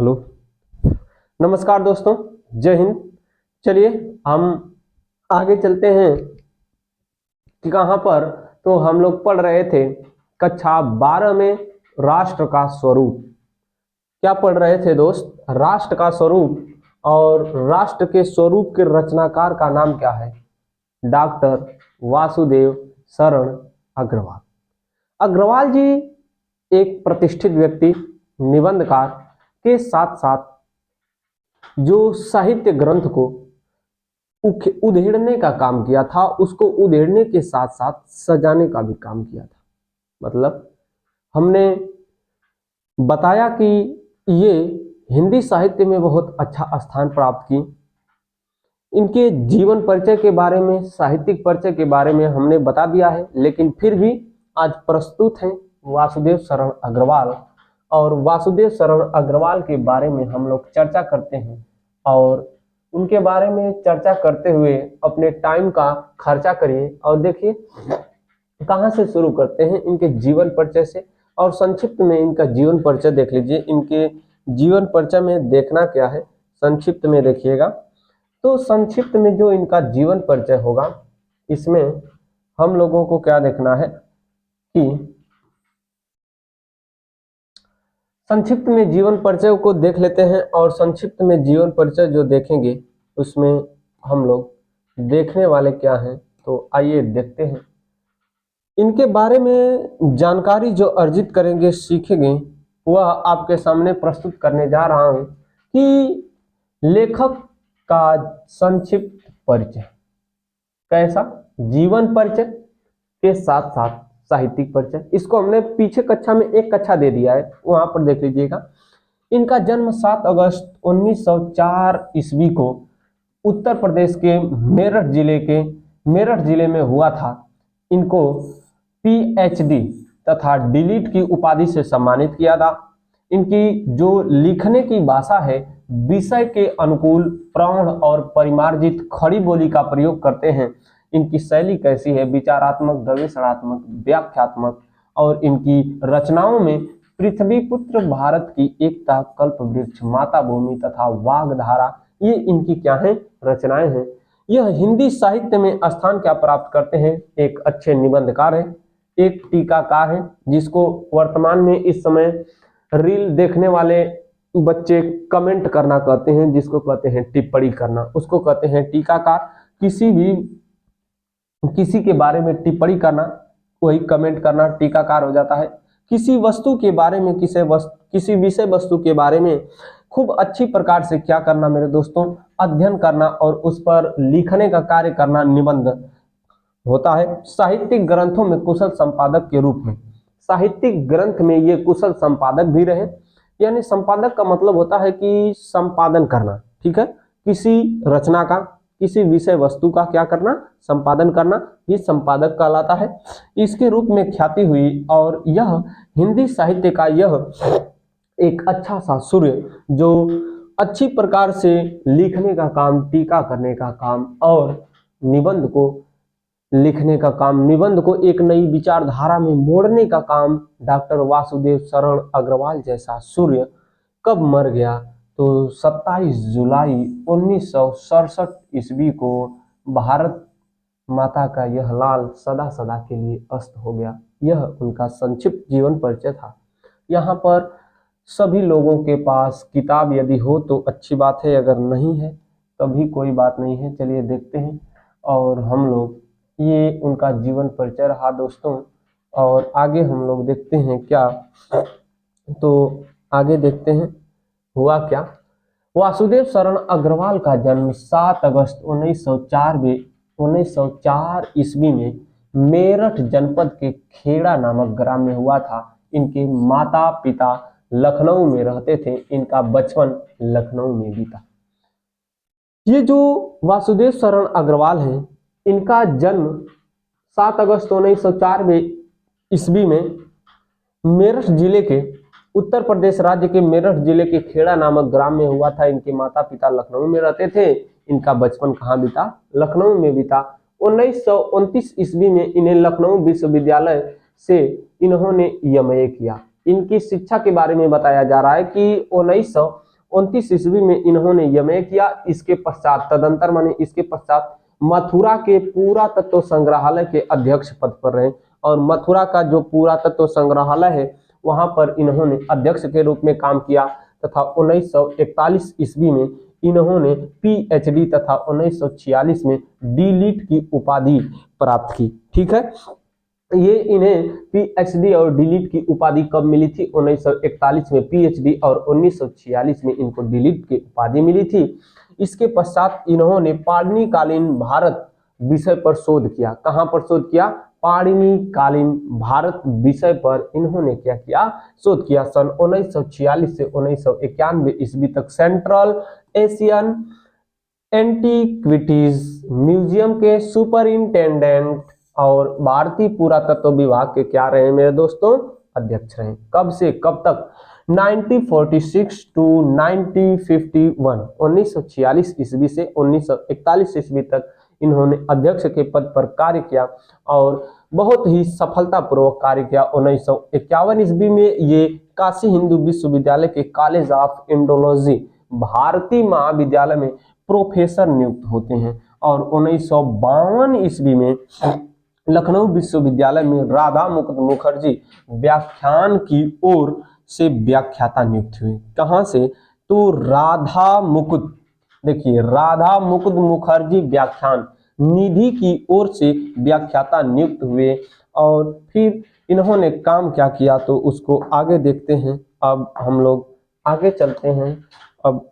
Hello, नमस्कार दोस्तों, जय हिंद। चलिए हम आगे चलते हैं कि कहाँ पर। तो हम लोग पढ़ रहे थे कक्षा 12 में राष्ट्र का स्वरूप। क्या पढ़ रहे थे दोस्त? राष्ट्र का स्वरूप। और राष्ट्र के स्वरूप के रचनाकार का नाम क्या है? डॉक्टर वासुदेव शरण अग्रवाल। अग्रवाल जी एक प्रतिष्ठित व्यक्ति, निबंधकार के साथ साथ जो साहित्य ग्रंथ को उधेड़ने का काम किया था, उसको उधेड़ने के साथ साथ सजाने का भी काम किया था। मतलब हमने बताया कि ये हिंदी साहित्य में बहुत अच्छा स्थान प्राप्त की। इनके जीवन परिचय के बारे में, साहित्यिक परिचय के बारे में हमने बता दिया है, लेकिन फिर भी आज प्रस्तुत हैं वासुदेव शरण अग्रवाल। और वासुदेव शरण अग्रवाल के बारे में हम लोग चर्चा करते हैं और उनके बारे में चर्चा करते हुए अपने टाइम का खर्चा करिए। और देखिए कहाँ से शुरू करते हैं, इनके जीवन परिचय से। और संक्षिप्त में इनका जीवन परिचय देख लीजिए। इनके जीवन परिचय में देखना क्या है, संक्षिप्त में देखिएगा। तो संक्षिप्त में जो इनका जीवन परिचय होगा, इसमें हम लोगों को क्या देखना है कि संक्षिप्त में जीवन परिचय को देख लेते हैं। और संक्षिप्त में जीवन परिचय जो देखेंगे उसमें हम लोग देखने वाले क्या हैं, तो आइए देखते हैं। इनके बारे में जानकारी जो अर्जित करेंगे, सीखेंगे, वह आपके सामने प्रस्तुत करने जा रहा हूं कि लेखक का संक्षिप्त परिचय कैसा, जीवन परिचय के साथ साथ साहित्यिक परिचय। इसको हमने पीछे कक्षा में एक कक्षा दे दिया है, वहां पर देख लीजिएगा। इनका जन्म 7 अगस्त 1904 ईस्वी को उत्तर प्रदेश के मेरठ जिले में हुआ था। इनको पीएचडी तथा डीलिट की उपाधि से सम्मानित किया था। इनकी जो लिखने की भाषा है, विषय के अनुकूल प्रौढ़ और परिमार्जित खड़ी बोली का प्रयोग करते हैं। इनकी शैली कैसी है? विचारात्मक, गवेषणात्मक, व्याख्यात्मक। और इनकी रचनाओं में पृथ्वी पुत्र, भारत की एकता, कल्प वृक्ष, माता भूमि तथा वाग्धारा, ये इनकी क्या है? रचनाएं हैं। यह हिंदी साहित्य में स्थान क्या प्राप्त करते हैं? एक अच्छे निबंधकार है, एक टीकाकार है, जिसको वर्तमान में इस समय रील देखने वाले बच्चे कमेंट करना कहते हैं, जिसको कहते हैं टिप्पणी करना, उसको कहते हैं टीकाकार। किसी के बारे में टिप्पणी करना, वही कमेंट करना, टीकाकार हो जाता है। किसी वस्तु के बारे में, किसी विषय वस्तु के बारे में खूब अच्छी प्रकार से क्या करना मेरे दोस्तों? अध्ययन करना और उस पर लिखने का कार्य करना निबंध होता है। साहित्यिक ग्रंथों में कुशल संपादक के रूप में, साहित्यिक ग्रंथ में ये कुशल संपादक भी रहे। यानी संपादक का मतलब होता है कि संपादन करना, ठीक है, किसी रचना का, किसी विषय वस्तु का क्या करना? संपादन करना, ये संपादक कहलाता है। इसके रूप में ख्याति हुई। और यह हिंदी साहित्य का यह एक अच्छा सा सूर्य, जो अच्छी प्रकार से लिखने का काम, टीका करने का काम और निबंध को लिखने का काम, निबंध को एक नई विचारधारा में मोड़ने का काम डॉक्टर वासुदेव शरण अग्रवाल जैसा सूर्य कब मर गया? तो 27 जुलाई 1967 ईस्वी को भारत माता का यह लाल सदा सदा के लिए अस्त हो गया। यह उनका संक्षिप्त जीवन परिचय था। यहाँ पर सभी लोगों के पास किताब यदि हो तो अच्छी बात है, अगर नहीं है तभी कोई बात नहीं है। चलिए देखते हैं। और हम लोग, ये उनका जीवन परिचय रहा दोस्तों। और आगे हम लोग देखते हैं क्या, तो आगे देखते हैं हुआ क्या। वासुदेव शरण अग्रवाल का जन्म 7 अगस्त 1904 ईस्वी में मेरठ जनपद के खेड़ा नामक ग्राम में हुआ था। इनके माता पिता लखनऊ में रहते थे। इनका बचपन लखनऊ में बीता। ये जो वासुदेव शरण अग्रवाल हैं, इनका जन्म 7 अगस्त 1904 ईस्वी में मेरठ जिले के, उत्तर प्रदेश राज्य के मेरठ जिले के खेड़ा नामक ग्राम में हुआ था। इनके माता पिता लखनऊ में रहते थे। इनका बचपन कहाँ बीता? लखनऊ में बीता। 1929 ईस्वी में इन्हें लखनऊ विश्वविद्यालय से इन्होंने एमए किया। इनकी शिक्षा के बारे में बताया जा रहा है कि 29 ईस्वी में इन्होंने यमय किया। इसके पश्चात तदंतर माने इसके पश्चात मथुरा के पुरातत्व संग्रहालय के अध्यक्ष पद पर रहे और मथुरा का जो पुरातत्व संग्रहालय है वहां पर इन्होंने अध्यक्ष के रूप में काम किया तथा 1941 ईस्वी में इन्होंने पीएचडी तथा 1946 में डीलिट की उपाधि प्राप्त की। ठीक है, ये इन्हें पीएचडी और डीलिट की उपाधि कब मिली थी? 1941 में पीएचडी और 1946 में इनको डीलिट की उपाधि मिली थी। इसके पश्चात इन्होंने पाणिनि कालीन भारत विषय पर शोध किया। कहां पर शोध किया? पाणिनि कालीन भारत विषय पर इन्होंने क्या किया? शोध किया। सन 1946 से 1991 ईस्वी तक सेंट्रल एशियन एंटीक्विटीज म्यूजियम के सुपरिंटेंडेंट और भारतीय पुरातत्व विभाग के क्या रहे मेरे दोस्तों? अध्यक्ष रहे। कब से कब तक? 1946 टू 1951, 1946 ईस्वी से 1941 ईस्वी तक इन्होंने अध्यक्ष के पद पर कार्य किया और बहुत ही सफलतापूर्वक कार्य किया। 1951 ईस्वी में ये काशी हिंदू विश्वविद्यालय के कॉलेज ऑफ इंडोलॉजी भारतीय महाविद्यालय में प्रोफेसर नियुक्त होते हैं और 1952 ईस्वी में लखनऊ विश्वविद्यालय में राधा मुकुंद मुखर्जी व्याख्यान की ओर से व्याख्याता नियुक्त हुए। कहां से? तो राधा मुकुंद, देखिए राधा मुकुंद मुखर्जी व्याख्यान निधि की ओर से व्याख्याता नियुक्त हुए और फिर इन्होंने काम क्या किया तो उसको आगे देखते हैं। अब हम लोग आगे चलते हैं, अब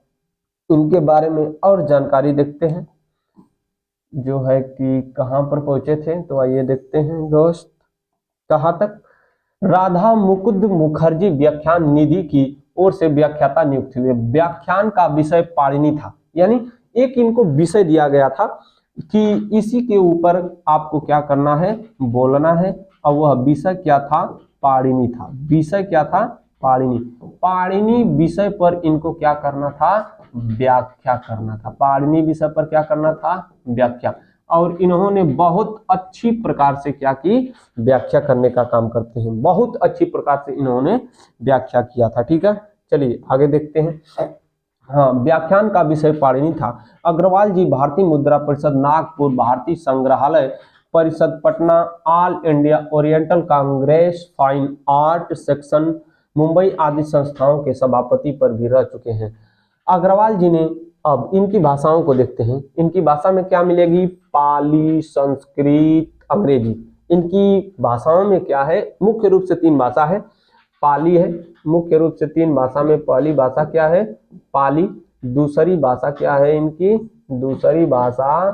इनके बारे में और जानकारी देखते हैं जो है कि कहां पर पहुंचे थे। तो आइए देखते हैं दोस्त, कहां तक? राधा मुकुंद मुखर्जी व्याख्यान निधि की ओर से व्याख्याता नियुक्त हुए। व्याख्यान का विषय पाणिनि था, यानी एक इनको विषय दिया गया था कि इसी के ऊपर आपको क्या करना है? बोलना है। और वह विषय क्या था? पाणिनि था। विषय क्या था? पाणिनि। पाणिनि विषय पर इनको क्या करना था? व्याख्या करना था। पाणिनि विषय पर क्या करना था? व्याख्या। और इन्होंने बहुत अच्छी प्रकार से क्या की? व्याख्या करने का काम करते हैं। बहुत अच्छी प्रकार से इन्होंने व्याख्या किया था। ठीक है, चलिए आगे देखते हैं। हाँ, व्याख्यान का विषय पाणिनि था। अग्रवाल जी भारतीय मुद्रा परिषद नागपुर, भारतीय संग्रहालय परिषद Patna, all India oriental Congress fine art section Mumbai आदि संस्थाओं के सभापति पर भी रह चुके हैं। अग्रवाल जी ने, अब इनकी भाषाओं को देखते हैं। इनकी भाषा में क्या मिलेगी? पाली, संस्कृत, अंग्रेजी। इनकी भाषाओं में क्या है? मुख्य रूप से 3 भाषा है। पाली है, मुख्य रूप से 3 भाषा में पहली भाषा क्या है? पाली। दूसरी भाषा क्या है इनकी? दूसरी भाषा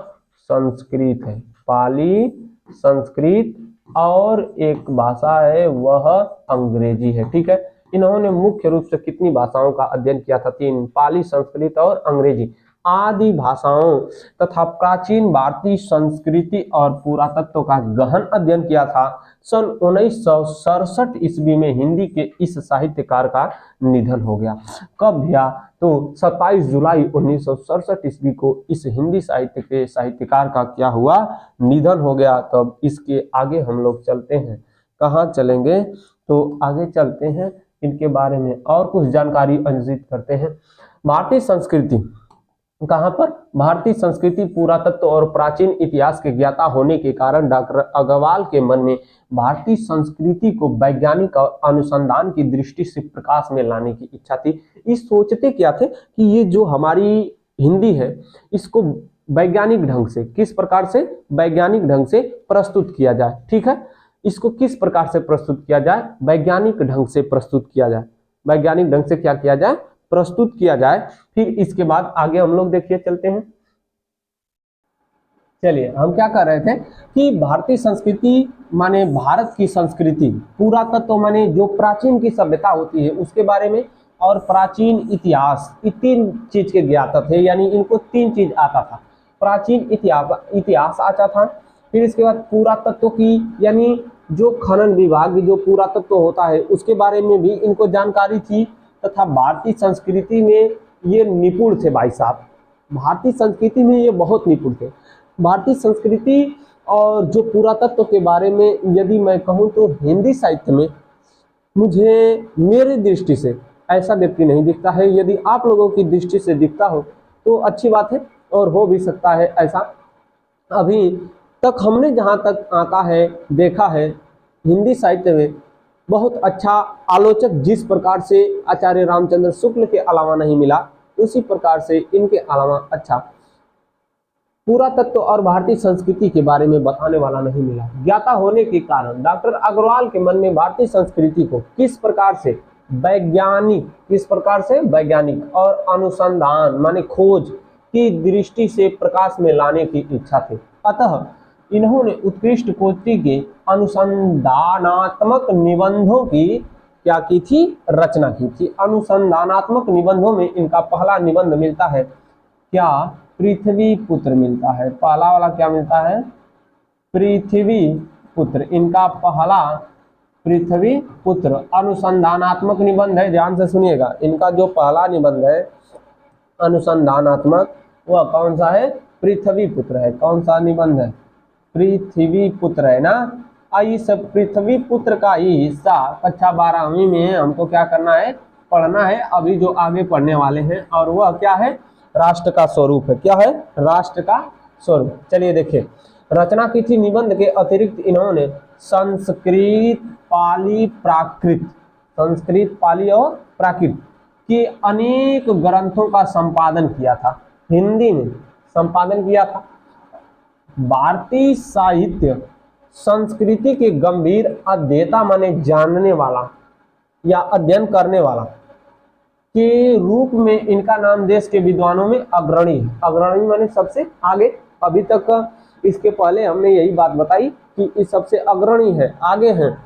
संस्कृत है। पाली, संस्कृत और एक भाषा है वह अंग्रेजी है। ठीक है, इन्होंने मुख्य रूप से कितनी भाषाओं का अध्ययन किया था? 3, पाली, संस्कृत और अंग्रेजी आदि भाषाओं तथा प्राचीन भारतीय संस्कृति और पुरातत्व का गहन अध्ययन किया था। सन 1967 ईस्वी में हिंदी के इस साहित्यकार का निधन हो गया। कब भैया? तो 27 जुलाई 1967 ईस्वी को इस हिंदी साहित्य के साहित्यकार का क्या हुआ? निधन हो गया। तब इसके आगे हम लोग चलते हैं। कहाँ चलेंगे? तो आगे चलते हैं, इनके बारे में और कुछ जानकारी अर्जित करते हैं। भारतीय संस्कृति, कहां पर? भारतीय संस्कृति, पुरातत्व और प्राचीन इतिहास के ज्ञाता होने के कारण डॉक्टर अग्रवाल के मन में भारतीय संस्कृति को वैज्ञानिक और अनुसंधान की दृष्टि से प्रकाश में लाने की इच्छा थी। इस सोचते क्या थे कि ये जो हमारी हिंदी है इसको वैज्ञानिक ढंग से, किस प्रकार से? वैज्ञानिक ढंग से प्रस्तुत किया जाए। ठीक है, इसको किस प्रकार से प्रस्तुत किया जाए? वैज्ञानिक ढंग से प्रस्तुत किया जाए। वैज्ञानिक ढंग से क्या किया जाए? प्रस्तुत किया जाए। फिर इसके बाद आगे हम लोग देखिए चलते हैं। चलिए, हम क्या कर रहे थे कि भारतीय संस्कृति माने भारत की संस्कृति, पुरातत्व माने जो प्राचीन की सभ्यता होती है उसके बारे में, और प्राचीन इतिहास, ये 3 चीज के ज्ञाता थे। यानी इनको 3 चीज आता था। प्राचीन इतिहास आता था, फिर इसके बाद पुरातत्व की, यानी जो खनन विभाग जो पुरातत्व होता है उसके बारे में भी इनको जानकारी थी, तथा भारतीय संस्कृति में ये निपुण थे। भाई साहब, भारतीय संस्कृति में ये बहुत निपुण थे। भारतीय संस्कृति और जो पुरातत्व के बारे में यदि मैं कहूँ तो हिंदी साहित्य में मुझे, मेरी दृष्टि से ऐसा व्यक्ति नहीं दिखता है। यदि आप लोगों की दृष्टि से दिखता हो तो अच्छी बात है, और हो भी सकता है ऐसा। अभी तक हमने जहाँ तक आता है देखा है, हिंदी साहित्य में बहुत अच्छा आलोचक जिस प्रकार से आचार्य रामचंद्र शुक्ल के अलावा नहीं मिला, उसी प्रकार से इनके अलावा अच्छा पुरातत्व और भारतीय संस्कृति के बारे में बताने वाला नहीं मिला। ज्ञाता होने के कारण डॉक्टर अग्रवाल के मन में भारतीय संस्कृति को किस प्रकार से वैज्ञानिक और अनुसंधान माने खोज की दृष्टि से प्रकाश में लाने की इच्छा थी। अतः इन्होंने उत्कृष्ट कोटि के अनुसंधानात्मक निबंधों की क्या की थी, रचना की थी। अनुसंधानात्मक निबंधों में इनका पहला निबंध मिलता है क्या, पृथ्वी पुत्र मिलता है। पहला वाला क्या मिलता है, पृथ्वी पुत्र। इनका पहला पृथ्वी पुत्र अनुसंधानात्मक निबंध है। ध्यान से सुनिएगा, इनका जो पहला निबंध है अनुसंधानात्मक वह कौन सा है, पृथ्वी पुत्र है। कौन सा निबंध है, पृथ्वी पुत्र है ना। इस पृथ्वी पुत्र का ही हिस्सा कक्षा 12वीं में हमको क्या करना है, पढ़ना है, अभी जो आगे पढ़ने वाले हैं। और वह क्या है, राष्ट्र का स्वरूप है। क्या है, राष्ट्र का स्वरूप। चलिए देखिए, रचना की थी निबंध के अतिरिक्त इन्होंने संस्कृत, पाली, प्राकृत, संस्कृत, पाली और प्राकृत के अनेक ग्रंथों का संपादन किया था। हिंदी में संपादन किया था। भारतीय साहित्य संस्कृति के गंभीर अध्येता माने जानने वाला या अध्ययन करने वाला के रूप में इनका नाम देश के विद्वानों में अग्रणी है। अग्रणी माने सबसे आगे। अभी तक इसके पहले हमने यही बात बताई कि इस सबसे अग्रणी है, आगे हैं।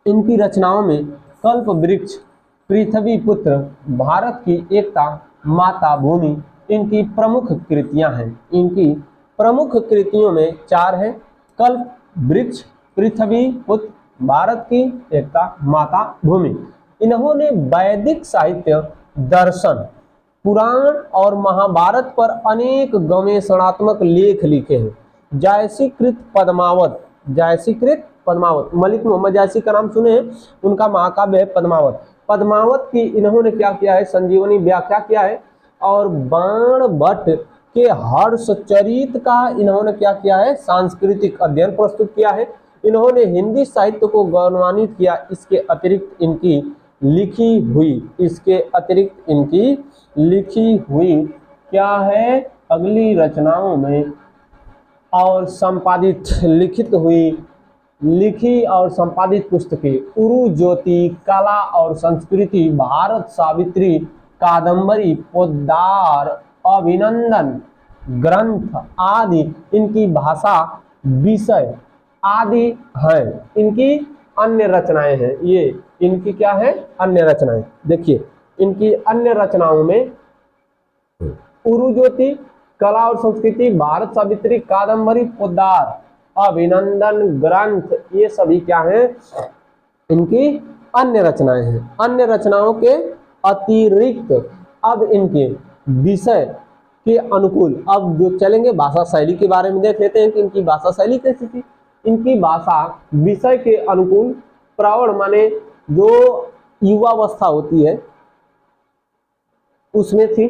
इनकी रचनाओं में कल्प वृक्ष, पृथ्वी पुत्र, भारत की एकता, माता भूमि इनकी प्रमुख कृतियां हैं। इनकी प्रमुख कृतियों में 4 हैं, कल्प वृक्ष, पृथ्वी पुत्र, भारत की एकता, माता भूमि। इन्होंने वैदिक साहित्य, दर्शन, पुराण और महाभारत पर अनेक गवेषणात्मक लेख लिखे हैं। जायसीकृत पद्मावत, जायसीकृत पद्मावत, मलिक मोहम्मद जायसी का नाम सुने हैं, उनका महाकाव्य है पद्मावत। पद्मावत की इन्होंने क्या किया है, संजीवनी व्याख्या किया है। और बाण भट्ट के हर्षचरित का इन्होंने क्या किया है, सांस्कृतिक अध्ययन प्रस्तुत किया है। इन्होंने हिंदी साहित्य को गौरवान्वित किया। इसके अतिरिक्त इनकी लिखी हुई क्या है, अगली रचनाओं में और संपादित लिखी और संपादित पुस्तकें उरु ज्योति, कला और संस्कृति, भारत सावित्री, कादंबरी, पोद्दार, अभिनंदन ग्रंथ आदि इनकी भाषा विषय आदि हैं। इनकी अन्य रचनाएं हैं। ये इनकी क्या है, अन्य रचनाएं। देखिए इनकी अन्य रचनाओं में उरु ज्योति, कला और संस्कृति, भारत सावित्री, कादंबरी, पोद्दार, अभिनंदन ग्रंथ, ये सभी क्या हैं, इनकी अन्य रचनाएं हैं। अन्य रचनाओं के अतिरिक्त अब इनके विषय के अनुकूल अब जो चलेंगे, भाषा शैली के बारे में देख लेते हैं कि इनकी भाषा शैली कैसी थी। इनकी भाषा विषय के अनुकूल, प्रौढ़ माने जो युवावस्था होती है उसमें थी,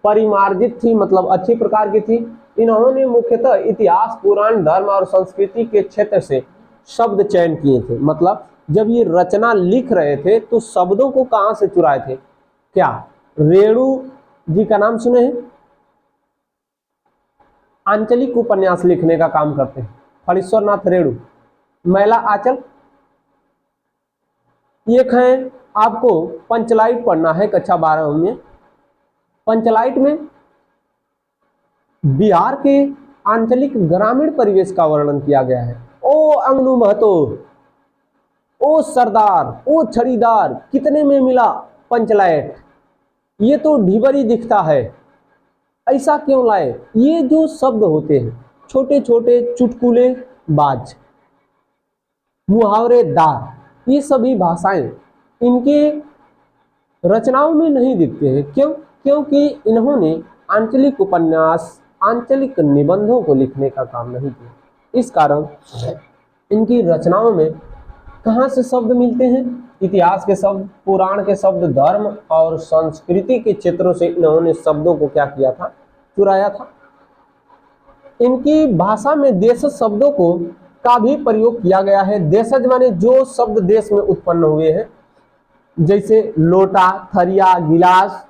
परिमार्जित थी मतलब अच्छी प्रकार की थी। इन्होंने मुख्यतः इतिहास, पुराण, धर्म और संस्कृति के क्षेत्र से शब्द चयन किए थे। मतलब जब ये रचना लिख रहे थे तो शब्दों को कहां से चुराए थे, क्या रेणु जी का नाम सुने हैं, आंचलिक उपन्यास लिखने का काम करते हैं, फणीश्वरनाथ रेणु, मैला आंचल। एक है आपको पंचलाइट पढ़ना है कक्षा 12 में। पंचलाइट में बिहार के आंचलिक ग्रामीण परिवेश का वर्णन किया गया है। ओ अंगनू महतो, ओ सरदार, ओ छड़ीदार, कितने में मिला पंचलाइट, ये तो ढिबरी दिखता है, ऐसा क्यों लाए। ये जो शब्द होते हैं छोटे छोटे चुटकुले बाज, मुहावरेदार, ये सभी भाषाएं इनके रचनाओं में नहीं दिखते हैं। क्यों? क्योंकि इन्होंने आंचलिक उपन्यास, आंचलिक निबंधों को लिखने का काम नहीं किया। इस कारण इनकी रचनाओं में कहाँ से शब्द मिलते हैं? इतिहास के शब्द, पुराण के शब्द, धर्म और संस्कृति के क्षेत्रों से इन्होंने शब्दों को क्या किया था? चुराया था। इनकी भाषा में देशज शब्दों को का भी प्रयोग किया गया है। देशज माने जो शब्द देश में उत्पन्न हुए हैं, जैसे लोटा, थरिया, गिलास,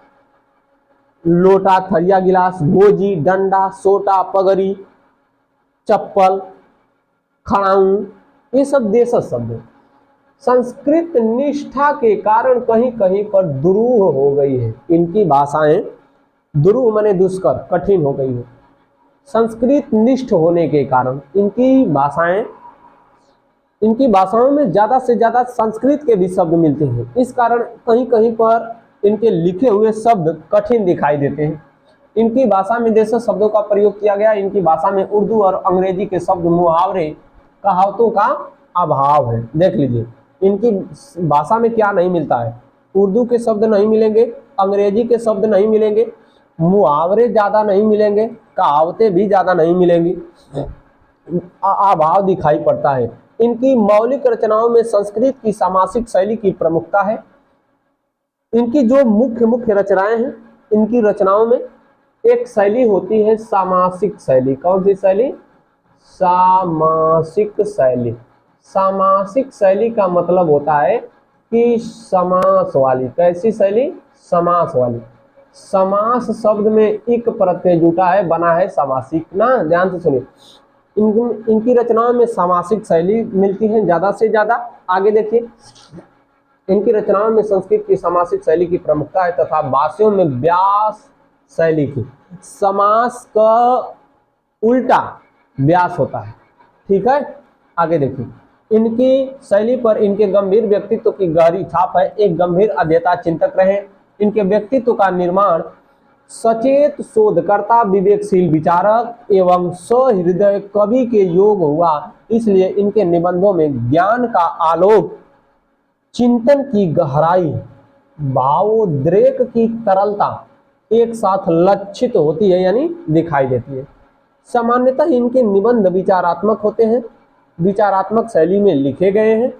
लोटा, थरिया, गिलास, गोजी, डंडा, सोटा, पगड़ी, चप्पल, खड़ाऊ, ये सब देशज शब्द हैं। संस्कृत निष्ठा के कारण कहीं कहीं पर दुरूह हो गई है। इनकी भाषाएं दुरूह माने दुष्कर, कठिन हो गई है। संस्कृत निष्ठ होने के कारण इनकी भाषाओं में ज्यादा से ज्यादा संस्कृत के भी शब्द मिलते हैं। इस कारण कहीं कहीं पर इनके लिखे हुए शब्द कठिन दिखाई देते हैं। इनकी भाषा में देशज शब्दों का प्रयोग किया गया। इनकी भाषा में उर्दू और अंग्रेजी के शब्द, मुहावरे, कहावतों का अभाव है। देख लीजिए, इनकी भाषा में क्या नहीं मिलता है? उर्दू के शब्द नहीं मिलेंगे, अंग्रेजी के शब्द नहीं मिलेंगे, मुहावरे ज्यादा नहीं मिलेंगे, कहावतें भी ज्यादा नहीं मिलेंगी, अभाव दिखाई पड़ता है। इनकी मौलिक रचनाओं में संस्कृत की सामासिक शैली की प्रमुखता है। इनकी जो मुख्य रचनाएं हैं, इनकी रचनाओं में एक शैली होती है सामासिक शैली। कौन सी शैली? सामासिक शैली। सामासिक शैली का मतलब होता है कि समास वाली। कैसी शैली? समास वाली। समास शब्द में इक प्रत्यय जुटा है, बना है सामासिक ना। ध्यान से सुनिए, इनकी रचनाओं में सामासिक शैली मिलती है ज्यादा से ज्यादा। आगे देखिए, इनकी रचनाओं में संस्कृत की सामासिक शैली की प्रमुखता है तथा भाष्यों में व्यास शैली की। समास का उल्टा व्यास होता है। ठीक है, आगे देखिए, इनकी शैली पर इनके गंभीर व्यक्तित्व की गहरी छाप है। एक गंभीर अध्येता चिंतक रहे। इनके व्यक्तित्व का निर्माण सचेत शोधकर्ता, विवेकशील विचारक एवं सहृदय कवि के योग हुआ। इसलिए इनके निबंधों में ज्ञान का आलोक, चिंतन की गहराई, भावोद्रेक की तरलता एक साथ लक्षित होती है, यानी दिखाई देती है। सामान्यतः इनके निबंध विचारात्मक होते हैं, विचारात्मक शैली में लिखे गए हैं।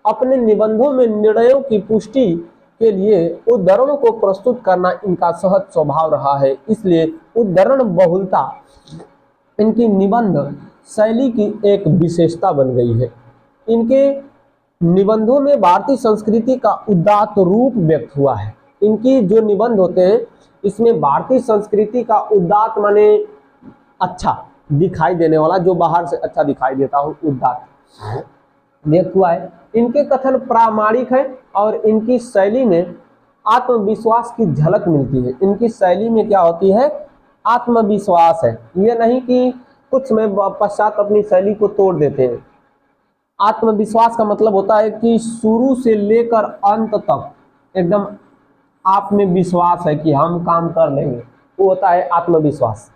अपने निबंधों में निर्णयों की पुष्टि के लिए उद्धरणों को प्रस्तुत करना इनका सहज स्वभाव रहा है। इसलिए उद्धरण बहुलता इनकी निबंध शैली की एक विशेषता बन गई है। इनके निबंधों में भारतीय संस्कृति का उदात्त रूप व्यक्त हुआ है। इनकी जो निबंध होते हैं, इसमें भारतीय संस्कृति का उदात्त माने अच्छा दिखाई देने वाला, जो बाहर से अच्छा दिखाई देता हो, उदात्त व्यक्त हुआ है। इनके कथन प्रामाणिक है और इनकी शैली में आत्मविश्वास की झलक मिलती है। इनकी शैली में क्या होती है? आत्मविश्वास है। यह नहीं कि कुछ समय पश्चात अपनी शैली को तोड़ देते हैं। आत्मविश्वास का मतलब होता है कि शुरू से लेकर अंत तक एकदम आप में विश्वास है कि हम काम कर लेंगे, वो होता है आत्मविश्वास।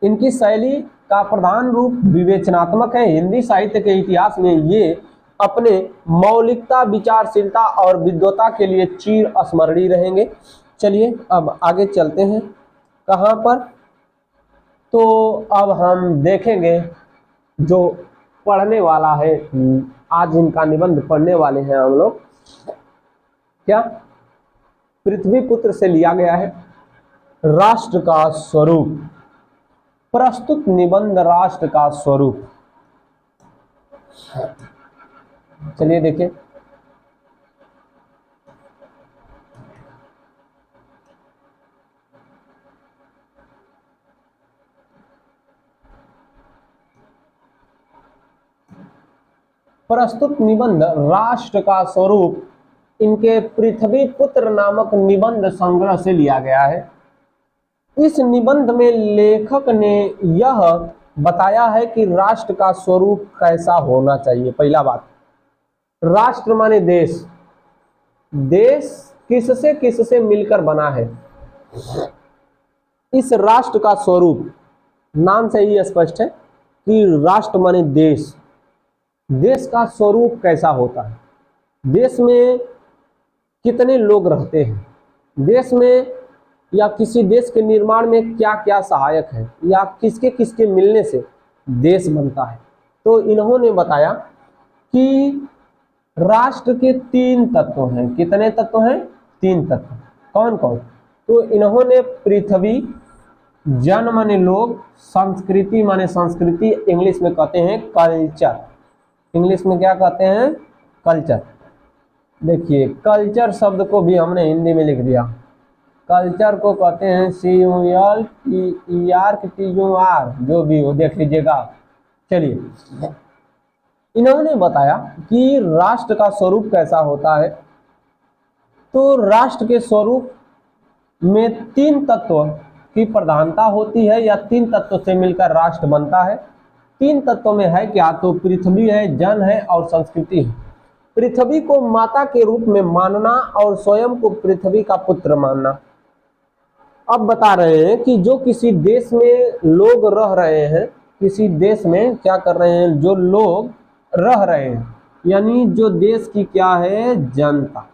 इनकी शैली का प्रधान रूप विवेचनात्मक है। हिंदी साहित्य के इतिहास में ये अपने मौलिकता, विचारशीलता और विद्वता के लिए चिर स्मरणीय रहेंगे। चलिए अब आगे चलते हैं। कहाँ पर? तो अब हम देखेंगे जो पढ़ने वाला है, आज इनका निबंध पढ़ने वाले हैं हम लोग। क्या? पृथ्वीपुत्र से लिया गया है। राष्ट्र का स्वरूप। प्रस्तुत निबंध राष्ट्र का स्वरूप। चलिए देखिए, प्रस्तुत निबंध राष्ट्र का स्वरूप इनके पृथ्वीपुत्र नामक निबंध संग्रह से लिया गया है। इस निबंध में लेखक ने यह बताया है कि राष्ट्र का स्वरूप कैसा होना चाहिए। पहला बात, राष्ट्र माने देश। देश किससे मिलकर बना है? इस राष्ट्र का स्वरूप नाम से ही स्पष्ट है कि राष्ट्र माने देश। देश का स्वरूप कैसा होता है? देश में कितने लोग रहते हैं? देश में या किसी देश के निर्माण में क्या क्या सहायक है, या किसके किसके मिलने से देश बनता है? तो इन्होंने बताया कि राष्ट्र के 3 तत्व हैं। कितने तत्व हैं? 3 तत्व। कौन कौन? तो इन्होंने पृथ्वी, जन माने लोग, संस्कृति माने संस्कृति, इंग्लिश में कहते हैं कल्चर। इंग्लिश में क्या कहते हैं? कल्चर। देखिए कल्चर शब्द को भी हमने हिंदी में लिख दिया। कल्चर को कहते हैं CULTUR, जो भी हो देख लीजिएगा। चलिए, इन्होंने बताया कि राष्ट्र का स्वरूप कैसा होता है। तो राष्ट्र के स्वरूप में 3 तत्व की प्रधानता होती है, या 3 तत्व से मिलकर राष्ट्र बनता है। 3 तत्वों में है क्या? तो पृथ्वी है, जन है और संस्कृति है। पृथ्वी को माता के रूप में मानना और स्वयं को पृथ्वी का पुत्र मानना। अब बता रहे हैं कि जो किसी देश में लोग रह रहे हैं, किसी देश में क्या कर रहे हैं? जो लोग रह रहे हैं, यानी जो देश की क्या है? जनता।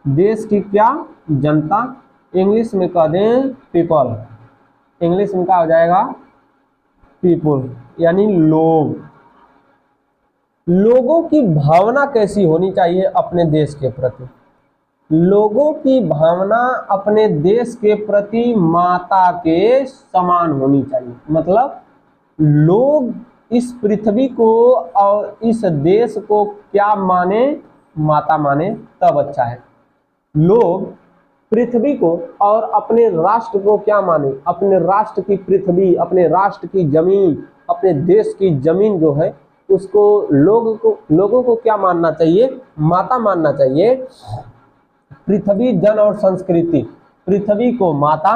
देश की क्या? जनता। इंग्लिश में कह दें पीपल। इंग्लिश में क्या हो जाएगा? पीपल, यानी लोग। लोगों की भावना कैसी होनी चाहिए अपने देश के प्रति? लोगों की भावना अपने देश के प्रति माता के समान होनी चाहिए। मतलब लोग इस पृथ्वी को और इस देश को क्या माने? माता माने, तब अच्छा है। लोग पृथ्वी को और अपने राष्ट्र को क्या माने? अपने राष्ट्र की पृथ्वी, अपने राष्ट्र की जमीन, अपने देश की जमीन जो है उसको लोगों को क्या मानना चाहिए? माता मानना चाहिए। पृथ्वी, जन और संस्कृति। पृथ्वी को माता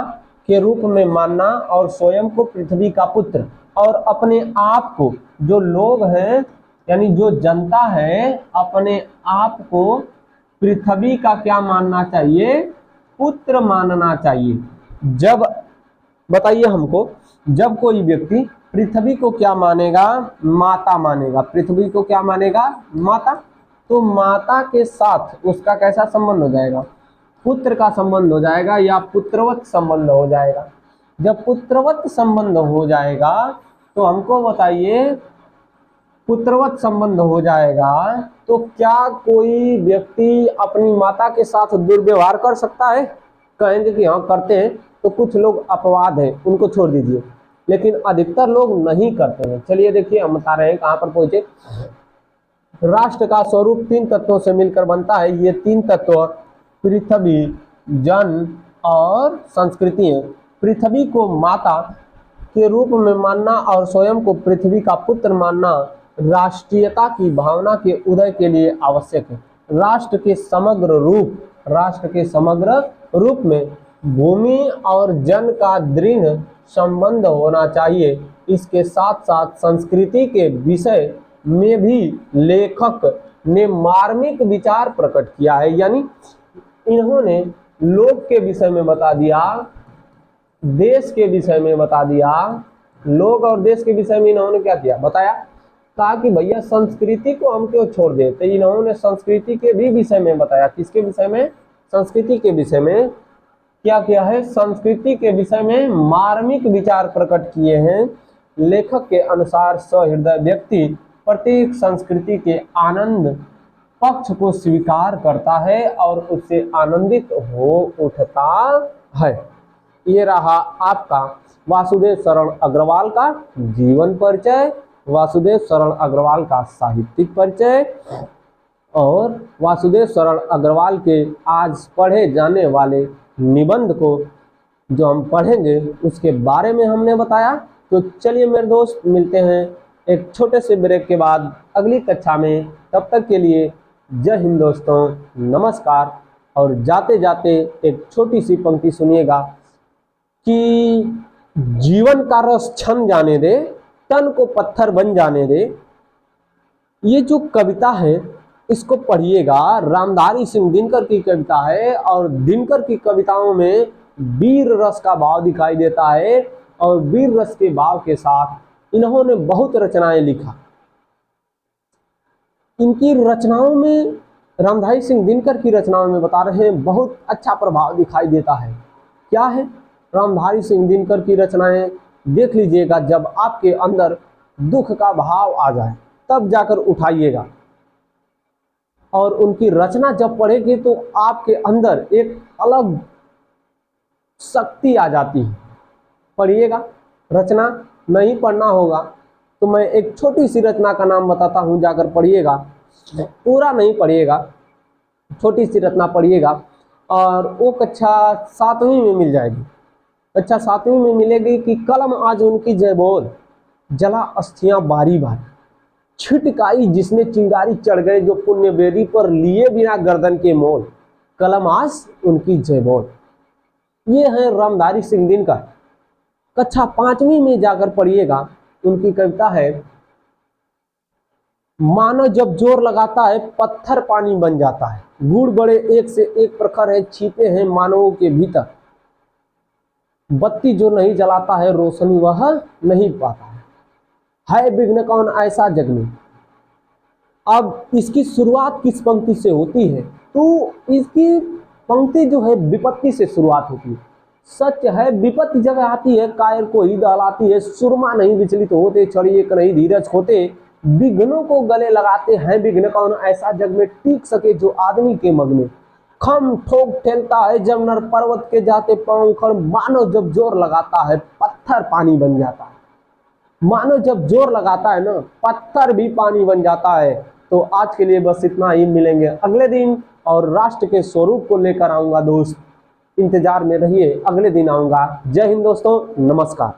के रूप में मानना और स्वयं को पृथ्वी का पुत्र, और अपने आप को, जो लोग हैं यानी जो जनता है, अपने आप को पृथ्वी का क्या मानना चाहिए? पुत्र मानना चाहिए। जब बताइए हमको, जब कोई व्यक्ति पृथ्वी को क्या मानेगा? माता मानेगा। पृथ्वी को क्या मानेगा? माता। तो माता के साथ उसका कैसा संबंध हो जाएगा? पुत्र का संबंध हो जाएगा, या पुत्रवत संबंध हो जाएगा। जब पुत्रवत संबंध हो जाएगा तो हमको बताइए, पुत्रवत संबंध हो जाएगा तो क्या कोई व्यक्ति अपनी माता के साथ दुर्व्यवहार कर सकता है? कहेंगे कि हाँ करते हैं, तो कुछ लोग अपवाद हैं, उनको छोड़ दीजिए, लेकिन अधिकतर लोग नहीं करते हैं। चलिए देखिए हम बता रहे हैं कहां पर पहुंचे। राष्ट्र का स्वरूप 3 तत्वों से मिलकर बनता है। ये 3 तत्व पृथ्वी, जन और संस्कृति है। पृथ्वी को माता के रूप में मानना और स्वयं को पृथ्वी का पुत्र मानना राष्ट्रीयता की भावना के उदय के लिए आवश्यक है। राष्ट्र के समग्र रूप में भूमि और जन का दृढ़ संबंध होना चाहिए। इसके साथ साथ संस्कृति के विषय में भी लेखक ने मार्मिक विचार प्रकट किया है। यानी इन्होंने लोग के विषय में बता दिया, देश के विषय में बता दिया। लोग और देश के विषय में इन्होंने क्या किया? बताया। कहा कि भैया संस्कृति को हम क्यों छोड़ दें? तो इन्होंने संस्कृति के भी विषय में बताया। किसके विषय में? संस्कृति के विषय में क्या किया है? संस्कृति के विषय में मार्मिक विचार प्रकट किए हैं। लेखक के अनुसार सहृदय व्यक्ति प्रत्येक संस्कृति के आनंद पक्ष को स्वीकार करता है और उससे आनंदित हो उठता है। ये रहा आपका वासुदेव शरण अग्रवाल का जीवन परिचय, वासुदेव शरण अग्रवाल का साहित्यिक परिचय, और वासुदेव शरण अग्रवाल के आज पढ़े जाने वाले निबंध को जो हम पढ़ेंगे उसके बारे में हमने बताया। तो चलिए मेरे दोस्त, मिलते हैं एक छोटे से ब्रेक के बाद अगली कक्षा में। तब तक के लिए जय हिंद दोस्तों, नमस्कार। और जाते जाते एक छोटी सी पंक्ति सुनिएगा कि जीवन का रस छन जाने दे, तन को पत्थर बन जाने दे। ये जो कविता है इसको पढ़िएगा। रामधारी सिंह दिनकर की कविता है, और दिनकर की कविताओं में वीर रस का भाव दिखाई देता है, और वीर रस के भाव के साथ इन्होंने बहुत रचनाएं लिखा। इनकी रचनाओं में, रामधारी सिंह दिनकर की रचनाओं में बता रहे हैं, बहुत अच्छा प्रभाव दिखाई देता है। क्या है? रामधारी सिंह दिनकर की रचनाएं देख लीजिएगा। जब आपके अंदर दुख का भाव आ जाए तब जाकर उठाइएगा। और उनकी रचना जब पढ़ेंगे तो आपके अंदर एक अलग शक्ति आ जाती है। पढ़िएगा, रचना नहीं पढ़ना होगा तो मैं एक छोटी सी रचना का नाम बताता हूँ, जाकर पढ़िएगा, पूरा नहीं पढ़िएगा, छोटी सी रचना पढ़िएगा और वो कक्षा 7वीं में मिल जाएगी। कक्षा 7वीं में मिलेगी कि कलम आज उनकी जय बोल, जला अस्थियां बारी बारी, छिटकाई जिसने चिंगारी चढ़ गए जो पुण्य बेदी पर लिए बिना गर्दन के मोल, कलम आज उनकी जय बोल। ये है रामधारी सिंह दिनकर। कक्षा 5वीं में जाकर पढ़िएगा, उनकी कविता है मानो जब जोर लगाता है पत्थर पानी बन जाता है, गुड़ बड़े एक से एक प्रखर है, छिपे हैं मानवों के भीतर, बत्ती जो नहीं जलाता है रोशनी वह नहीं पाता है विघ्न कौन ऐसा जग में। अब इसकी शुरुआत किस पंक्ति से होती है, तो इसकी पंक्ति जो है विपत्ति से शुरुआत होती है। सच है विपत्ति जगह आती है कायर को ही दहलाती है, सुरमा नहीं विचलित होते चढ़ी एक नहीं धीरज होते, विघ्नों को गले लगाते हैं विघ्न कौन ऐसा जग में, टीक सके जो आदमी के मग में, खम ठोक ठेलता है जब नर पर्वत के जाते पांव खड़, मानो जब जोर लगाता है पत्थर पानी बन जाता है। मानो जब जोर लगाता है ना पत्थर भी पानी बन जाता है। तो आज के लिए बस इतना ही, मिलेंगे अगले दिन और राष्ट्र के स्वरूप को लेकर आऊंगा दोस्त, इंतजार में रहिए, अगले दिन आऊंगा। जय हिंद दोस्तों, नमस्कार।